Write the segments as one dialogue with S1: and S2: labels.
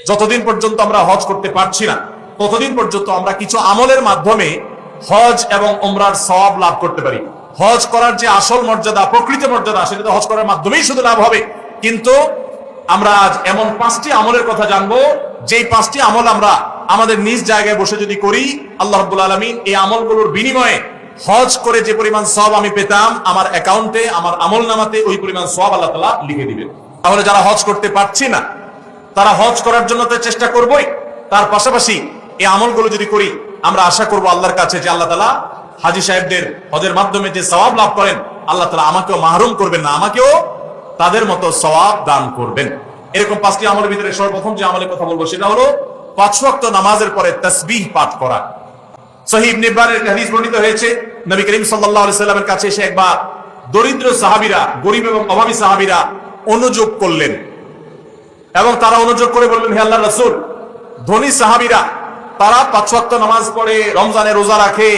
S1: যতদিন পর্যন্ত আমরা হজ করতে পারছি না ততদিন পর্যন্ত আমরা কিছু আমলের মাধ্যমে হজ এবং উমরার সওয়াব লাভ করতে পারি। হজ করার যে আসল মর্যাদা, প্রকৃত মর্যাদা, সেটা তো হজ করার মাধ্যমেই শুধু লাভ হবে। কিন্তু আমরা আজ এমন 5টি আমলের কথা জানবো, যেই 5টি আমল আমরা আমাদের নিজ জায়গায় বসে যদি করি, আল্লাহ রাব্বুল আলামিন এই আমলগুলোর বিনিময়ে হজ করে যে পরিমাণ সওয়াব আমি পেতাম, আমার অ্যাকাউন্টে, আমার আমলনামাতে ওই পরিমাণ সওয়াব আল্লাহ তাআলা লিখে দিবেন। তাহলে যারা হজ করতে পারছি না তারা হজ করার জন্য তো চেষ্টা করবই, তার পাশাপাশি এই আমলগুলো যদি করি, আমরা আশা করব আল্লাহর কাছে যে আল্লাহ তাআলা হাজী সাহেবদের হজের মাধ্যমে যে সওয়াব লাভ করেন, আল্লাহ তাআলা আমাকেও মাহরুম করবেন না, আমাকেও তাদের মতো সওয়াব দান করবেন। এরকম 5টি আমলের ভিতরে সর্বপ্রথম যে আমলের কথা বলবো সেটা হলো 5 ওয়াক্ত নামাজের পরে তাসবিহ পাঠ করা। সহিহ ইবনে হিব্বানের হাদিস বর্ণিত হয়েছে, নবী করিম সাল্লাল্লাহু আলাইহি সাল্লামের কাছে এসে একবার দরিদ্র সাহাবীরা, গরীব এবং অভাবী সাহাবীরা অনুযোগ করলেন এবং তারা অনুযোগ করে বললেন, হে আল্লাহর রাসূল, ধনী সাহাবীরা তারা 5 ওয়াক্ত নামাজ পড়ে, রমজানে রোজা রাখে,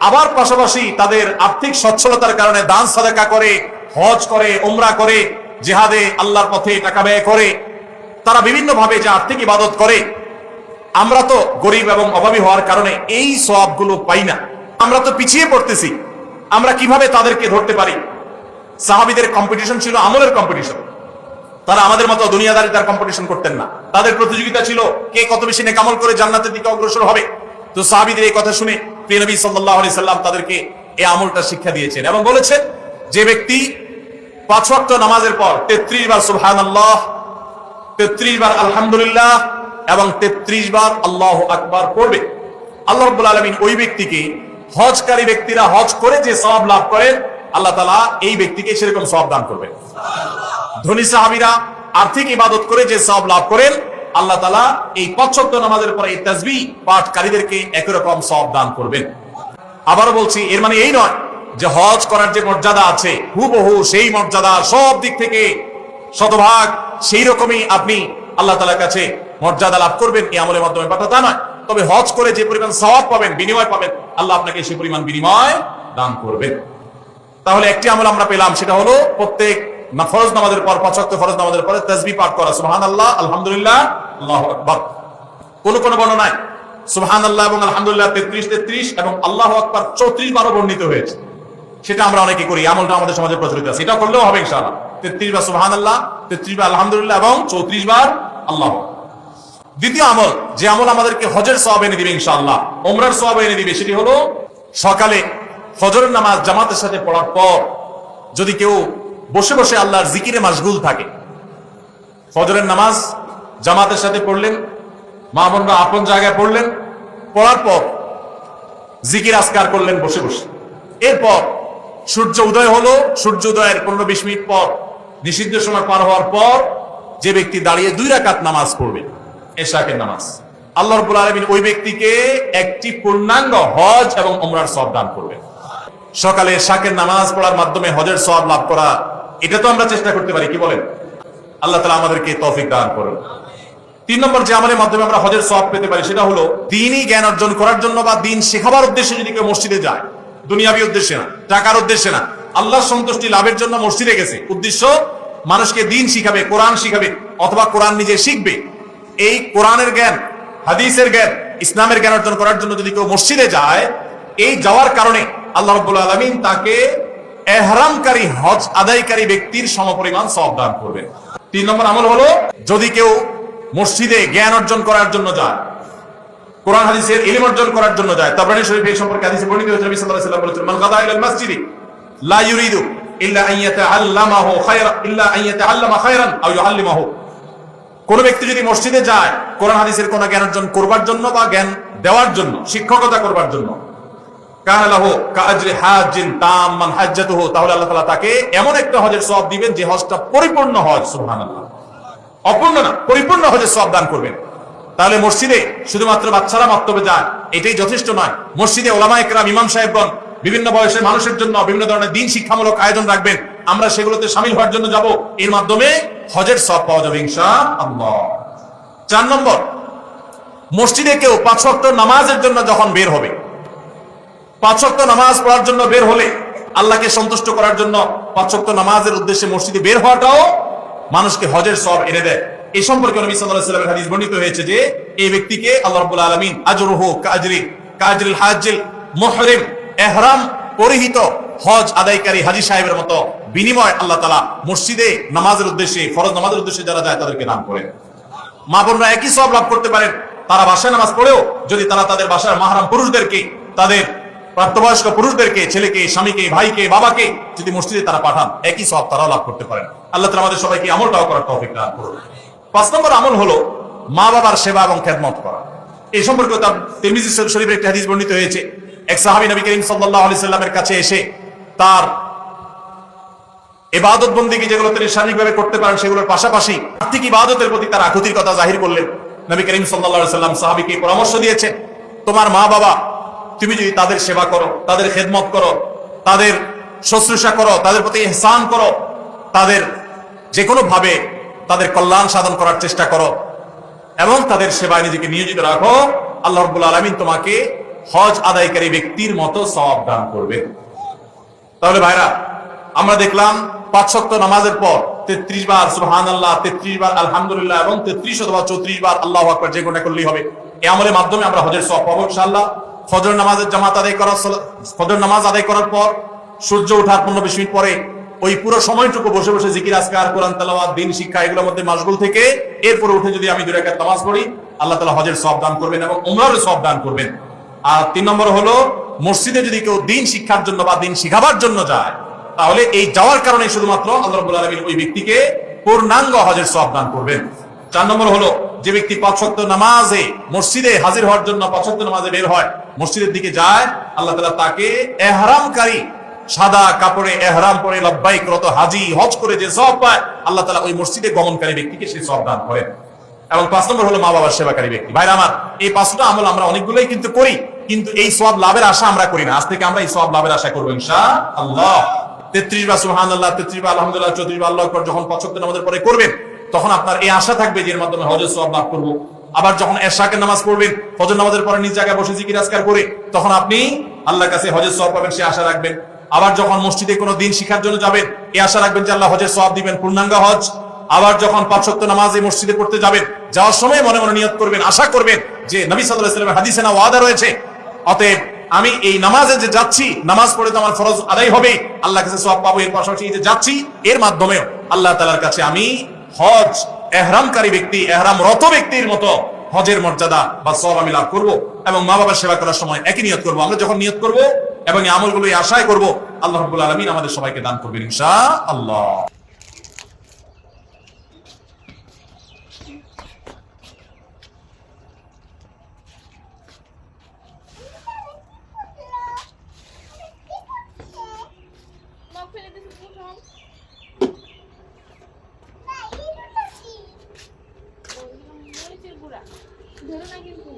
S1: আবার পাশাপাশি তাদের আর্থিক সচ্ছলতার কারণে দান সাদাকা করে, হজ করে, উমরা করে, জিহাদে আল্লাহর পথে টাকা ব্যয় করে, তারা বিভিন্ন ভাবে যে আর্থিক ইবাদত করে, আমরা তো গরিব এবং অভাবী হওয়ার কারণে এই সওয়াবগুলো পাই না, আমরা তো পিছিয়ে পড়তেছি, আমরা কিভাবে তাদেরকে ধরতে পারি? সাহাবীদের কম্পিটিশন ছিল আমলের কম্পিটিশন, তারা আমাদের মতো দুনিয়াদারিতার কম্পিটিশন করতেন না, তাদের প্রতিযোগিতা ছিল কে কত বেশি নেক আমল করে জান্নাতের দিকে অগ্রসর হবে। তো সাহাবীদের এই কথা শুনে প্রিয় নবী সাল্লাল্লাহু আলাইহি সাল্লাম তাদেরকে এই আমলটা শিক্ষা দিয়েছেন এবং বলেছেন, যে ব্যক্তি 5 ওয়াক্ত নামাজের পর 33 বার সুবহানাল্লাহ, 33 বার আলহামদুলিল্লাহ এবং 33 বার আল্লাহু আকবার পড়বে, আল্লাহ রাব্বুল আলামিন ওই ব্যক্তিকে, হজকারী ব্যক্তিরা হজ করে যে সওয়াব লাভ করেন, আল্লাহ তাআলা এই ব্যক্তিকে সেরকম সওয়াব দান করবেন। ধনী সাহাবীরা আর্থিক ইবাদত করে যে সওয়াব লাভ করেন, আল্লাহ তাআলা এই 5 ওয়াক্ত নামাজের পরে এই তাসবিহ পাঠকারীদেরকে একই রকম সওয়াব দান করবেন। আবারও বলছি, এর মানে এই নয় যে হজ করার যে মর্যাদা আছে হুবহু সেই মর্যাদা সব দিক থেকে শতভাগ সেই রকমই আপনি আল্লাহ তাআলার কাছে মর্যাদা লাভ করবেন এই আমলের মাধ্যমে, তা নয়। তবে হজ করে যে পরিমাণ সওয়াব পাবেন, বিনিময় পাবেন, আল্লাহ আপনাকে সেই পরিমাণ বিনিময় দান করবেন। তাহলে একটি আমল আমরা পেলাম, সেটা হলো প্রত্যেক ফরজ নামাজের পর, 5 ওয়াক্ত ফরজ নামাজের পরে তাসবিহ পাঠ করা, সুবহানাল্লাহ, আলহামদুলিল্লাহ, আল্লাহু আকবার। কোন কোন বর্ণনায় সুবহানাল্লাহ এবং আলহামদুলিল্লাহ 33 এবং আল্লাহু আকবার 34 বারও বর্ণিত হয়েছে, সেটা আমরা অনেকে করি, আমলটা আমাদের সমাজে প্রচলিত আছে, এটা করলেও হবে ইনশাআল্লাহ। 33 বার সুবহানাল্লাহ, 33 বার আলহামদুলিল্লাহ এবং 34 বার আল্লাহু আকবার। দ্বিতীয় আমল, যে আমল আমাদেরকে হজের সওয়াব এনে দিবে ইনশাআল্লাহ, উমরার সওয়াব এনে দিবে, সেটি হলো সকালে ফজরের নামাজ জামাতের সাথে পড়ার পর যদি কেউ বসে বসে আল্লাহর জিকিরে মাশগুল থাকে, ফজরের নামাজ জামাতের সাথে পড়লেন, মা বোনরা আপন জায়গায় পড়লেন, পড়ার পর জিকির আজকার করলেন বসে বসে, এরপর সূর্য উদয় হলো, সূর্য উদয়ের 15-20 মিনিট পর, নিষিদ্ধ সময় পার হওয়ার পর যে ব্যক্তি দাঁড়িয়ে 2 রাকাত নামাজ পড়বে, এশাকের নামাজ, আল্লাহ রাব্বুল আলামিন ওই ব্যক্তিকে একটি পূর্ণাঙ্গ হজ এবং উমরার সওয়াব দান করবেন। সকালে এশাকের নামাজ পড়ার মাধ্যমে হজের সওয়াব লাভ করা, এটা তো আমরা চেষ্টা করতে পারি, কি বলেন? আল্লাহ তাআলা আমাদেরকে তৌফিক দান করুন। 3 নম্বর যে আমলের মাধ্যমে আমরা হজের সওয়াব পেতে পারি, সেটা হলো দ্বীনি জ্ঞান অর্জন করার জন্য বা দ্বীন শেখাবার উদ্দেশ্যে যদি কেউ মসজিদে যায়, দুনিয়াবী উদ্দেশ্যে না, টাকার উদ্দেশ্যে না, আল্লাহর সন্তুষ্টি লাভের জন্য মসজিদে গেছে, উদ্দেশ্য মানুষকে দ্বীন শিখাবে, কোরআন শিখাবে, অথবা কোরআন নিজে শিখবে, এই কোরআনের জ্ঞান, হাদিসের জ্ঞান, ইসলামের জ্ঞান অর্জন করার জন্য যদি কেউ মসজিদে যায়, এই যাওয়ার কারণে আল্লাহ রাব্বুল আলামিন তাকে ইহরামকারী, হজ আদায়কারী ব্যক্তির সমপরিমাণ সওয়াব দান করবেন। 3 নম্বর আমল হলো, যদি কেউ মসজিদে জ্ঞান অর্জন করার জন্য যায়, কোরআন হাদিসের ইলম অর্জন করার জন্য যায়, তাবরানী শরীফে এই সম্পর্কে হাদিসে বর্ণিত হয়েছে, নবী সাল্লাল্লাহু আলাইহি ওয়াসাল্লাম বলেছেন, মান গাদা ইলাল মাসজিদি লা ইউরিদু ইল্লা আন ইয়াতাআল্লামাহু খায়রান, ইল্লা আন ইয়াতাআল্লামা খায়রান আও ইউআল্লিমাহু। কোন ব্যক্তি যদি মসজিদে যায় কোরআন হাদিসের কোন জ্ঞান অর্জন করবার জন্য বা জ্ঞান দেওয়ার জন্য, শিক্ষকতা করবার জন্য, কানা লাহু কাআজরি হাজ্জিন তাম্মান হাজ্জাতুহু, তাহলে আল্লাহ তাআলা তাকে এমন একটা হজের সওয়াব দিবেন যে হজটা পরিপূর্ণ হজ, সুবহানাল্লাহ, অপূর্ণ না, পরিপূর্ণ হজের সওয়াব দান করবেন। তাহলে মসজিদে শুধুমাত্র বাচ্চারা মাত্তবে যায়, এটাই যথেষ্ট নয়। মসজিদে ওলামায়ে কেরাম, ইমাম সাহেবগণ বিভিন্ন বয়সের মানুষের জন্য বিভিন্ন ধরনের দ্বীন শিক্ষামূলক আয়োজন রাখবেন, আমরা সেগুলোতে শামিল হওয়ার জন্য যাব, এর মাধ্যমে হজের সওয়াব পাওয়া যাবে ইনশাআল্লাহ। 4 নম্বর, মসজিদে কেউ 5 ওয়াক্ত নামাজের জন্য যখন বের হবে, 5 ওয়াক্ত নামাজ পড়ার জন্য বের হলে, আল্লাহকে সন্তুষ্ট করার জন্য 5 ওয়াক্ত নামাজের উদ্দেশ্যে মসজিদে বের হওয়াটাও মানুষকে হজের সওয়াব এনে দেয়। এই সম্পর্কে নবী সাল্লাল্লাহু আলাইহি ওয়াসাল্লামের হাদিস বর্ণিত হয়েছে যে এই ব্যক্তিকে আল্লাহ রাব্বুল আলামিন আজরুহু কাজরিল হাজ্জিল মুহরিম, ইহরাম পরিহিত হজ আদায়কারী হাজী সাহেবের মতো বিনিময় আল্লাহ তাআলা মসজিদে নামাজের উদ্দেশ্যে, ফরজ নামাজের উদ্দেশ্যে যারা যায় তাদেরকে দান করেন। মা বোনরা একই সওয়াব লাভ করতে পারেন তারা বাসায় নামাজ পড়েও যদি তারা তাদের বাসার মাহরাম পুরুষদেরকে, তাদের প্রাপ্তবয়স্ক পুরুষদেরকে, ছেলেকে, স্বামীকে, ভাইকে, বাবাকে যদি মসজিদে তারা পাঠান, একই সওয়াব তারাও লাভ করতে পারেন। আল্লাহ তাআলা আমাদের সবাইকে আমলটাও করার তৌফিক দান করুন। 5 নম্বর আমল হলো মা বাবার সেবা এবং খেদমত করা। এই সম্পর্কে তিরমিজি শরীফের একটি হাদিস বর্ণিত হয়েছে। এক সাহাবী নবী করিম সাল্লাল্লাহু আলাইহি সাল্লামের কাছে এসে তার ইবাদত বন্দেগী যেগুলো তিনি শারীরিকভাবে করতে পারেন সেগুলোর পাশাপাশি আর্থিক ইবাদতের প্রতি তার আকুতির কথা জাহির করলেন। নবী করিম সাল্লাল্লাহু আলাইহি সাল্লাম সাহাবীকে পরামর্শ দিয়েছেন, তোমার মা বাবা তুমি যদি তাদের সেবা করো, তাদের খেদমত করো, তাদের শুশ্রূষা করো, তাদের প্রতি ইহসান করো, তাদের যে কোনো ভাবে তাদের কল্যাণ সাধন করার চেষ্টা করো এবং তাদের সেবায় নিজেকে নিয়োজিত রাখো, আল্লাহ রাব্বুল আলামিন তোমাকে হজ আদায়কারী ব্যক্তির মতো সওয়াব দান করবে। তাহলে ভাইরা, আমরা দেখলাম 5 ওয়াক্ত নামাজের পর 33 বার সুবহানাল্লাহ, 33 বার আলহামদুলিল্লাহ এবং 33 অথবা 34 বার আল্লাহু আকবার যে কোনটা করলেই হবে। এই আমলের মাধ্যমে আমরা হজের সওয়াব পাবো ইনশাআল্লাহ। ফজর নামাজের জামাত আদায় করা, ফজর নামাজ আদায় করার পর সূর্য ওঠার 15-20 মিনিট পরে ওই পুরো সময়টুকু বসে বসে জিকির আজকার, কোরআন তেলাওয়াত, দ্বীন শিক্ষা এগুলোর মধ্যে মাশগুল থেকে এরপরে উঠে যদি আমি 2 রাকাত নামাজ পড়ি, আল্লাহ তাআলা হজের সওয়াব দান করবেন এবং উমরার সওয়াব দান করবেন। আর 3 নম্বর হলো মসজিদে যদি কেউ দ্বীন শিক্ষার জন্য বা দ্বীন শিখাবার জন্য যায়, তাহলে এই যাওয়ার কারণে শুধুমাত্র আল্লাহ রাব্বুল আলামিন ওই ব্যক্তিকে পূর্ণাঙ্গ হজের সওয়াব দান করবেন। 4 নম্বর হলো যে ব্যক্তি 5 ওয়াক্ত নামাজে মসজিদে হাজির হওয়ার জন্য 5 ওয়াক্ত নামাজে বের হয়, মসজিদের দিকে যায়, আল্লাহ তাআলা তাকে ইহরামকারী, সাদা কাপড়ে ইহরাম পরে লব্বাইক রত হাজী হজ করে যে সওয়াব পায়, আল্লাহ তাআলা ওই মসজিদে গমনকারী ব্যক্তিকে সেই সওয়াব দান করেন। এবং 5 নম্বর হলো মা বাবার সেবাকারী ব্যক্তি। ভাইরা আমার, এই 5টা আমল আমরা অনেকগুলোই কিন্তু করি, কিন্তু এই সওয়াব লাভের আশা আমরা করি না। আজ থেকে আমরা এই সওয়াব লাভের আশা করব ইনশাআল্লাহ। 33 বার সুবহানাল্লাহ, 33 বার আলহামদুলিল্লাহ, 34 বার আল্লাহু আকবার যখন 5 ওয়াক্ত নামাজের পরে করবেন, তখন আপনার এই আশা থাকবে যে এর মাধ্যমে হজের সওয়াব লাভ করব। আবার যখন এশাকের নামাজ পড়বেন, ফজর নামাজের পরে নিজ জায়গায় বসে জিকির আজকার করে, তখন আপনি আল্লাহর কাছে হজের সওয়াব পাবেন, সে আশা রাখবেন। আবার যখন মসজিদে কোনো দিন শিক্ষার জন্য যাবেন, এই আশা রাখবেন যে আল্লাহ হজের সওয়াব দিবেন, পূর্ণাঙ্গ হজ। আবার যখন 5 ওয়াক্ত নামাজ এই মসজিদে পড়তে যাবেন, যাওয়ার সময় মনে মনে নিয়ত করবেন, আশা করবেন যে নবী সাল্লাল্লাহু আলাইহি ওয়াসাল্লামের হাদিসে না ওয়াদা রয়েছে, অতএব আমি এই নামাজে যে যাচ্ছি, নামাজ পড়ে তো আমার ফরজ আদায় হবে, আল্লাহর কাছে সওয়াব পাবো, এর পাশাপাশি যে যাচ্ছি এর মাধ্যমে আল্লাহ তাআলার কাছে আমি হজ ইহরামকারী ব্যক্তি, ইহরামরত ব্যক্তির মতো হজের মর্যাদা বা সওয়াব আমি লাভ করব। এবং মা বাবার সেবা করার সময় একই নিয়ত করব। আমরা যখন নিয়ত করব এবং এই আমলগুলো আশায় করব, আল্লাহ রাব্বুল আলামিন আমাদের সবাইকে দান করবেন ইনশাআল্লাহ।
S2: ধরো না কিন্তু